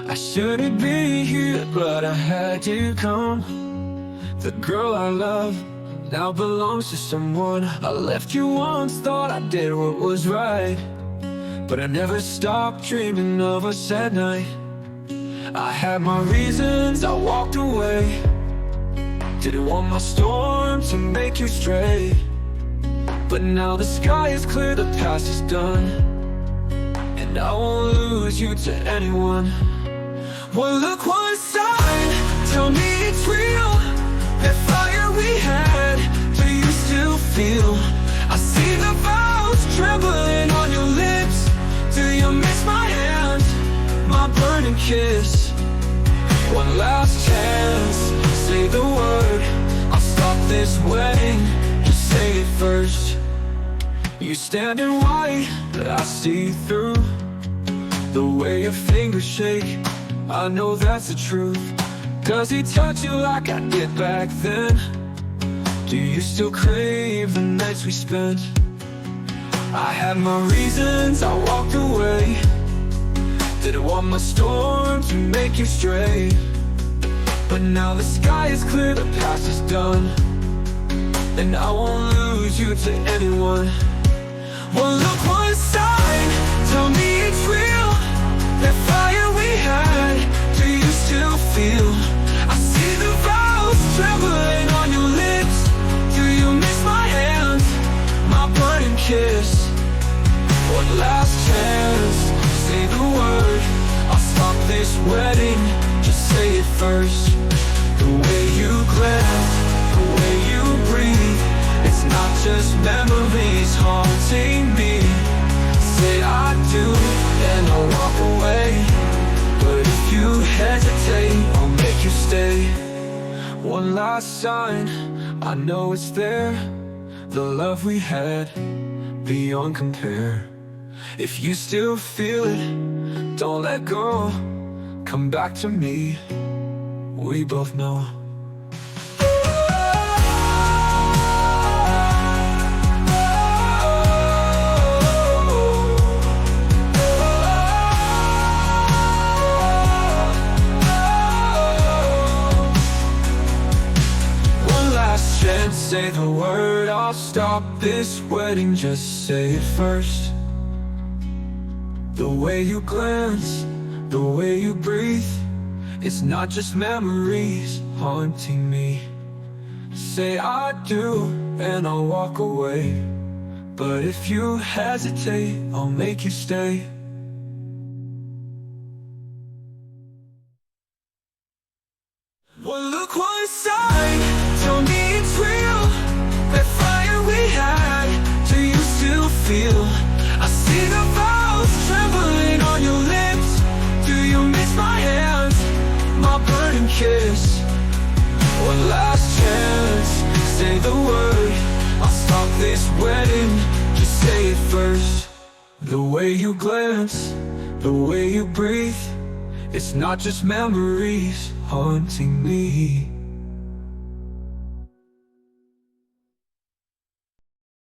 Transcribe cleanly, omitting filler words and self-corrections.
I shouldn't be here, but I had to come. The girl I love now belongs to someone. I left you once, thought I did what was right, but I never stopped dreaming of us at night. I had my reasons, I walked away. Didn't want my storm to make you stray. But now the sky is clear, the past is done, and I won't lose you to anyone. Well, look one sign, tell me it's real. That fire we had, do you still feel? I see the vows trembling on your lips. Do you miss my hand, my burning kiss? One last chance, say the word. I'll stop this wedding, just say it first. You stand in white, I see through the way your fingers shake. I know that's the truth. Does he touch you like I did back then? Do you still crave the nights we spent? I had my reasons, I walked away. Didn't want my storm to make you stray. But now the sky is clear, the past is done, and I won't lose you to anyone. Well, look one sign, tell me it's real. That fire we had, do you still feel? I see the vows trembling on your lips. Do you miss my hand, my burning kiss? One last chance, say the word. I'll stop this wedding, just say it first. The way you glance, the way you breathe, it's not just memories haunting me. Say I do, and I'll walk away. But if you hesitate, I'll make you stay. One last sign, I know it's there. The love we had, beyond compare. If you still feel it, don't let go. Come back to me, we both know. Say the word, I'll stop this wedding, just say it first. The way you glance, the way you breathe, it's not just memories haunting me. Say I do, and I'll walk away. But if you hesitate, I'll make you stay. Well, look one side, tell me it's real. That fire we had, do you still feel? I see the vows trembling on your lips. Do you miss my hand, my burning kiss? One last chance, say the word. I'll stop this wedding, just say it first. The way you glance, the way you breathe, it's not just memories haunting me.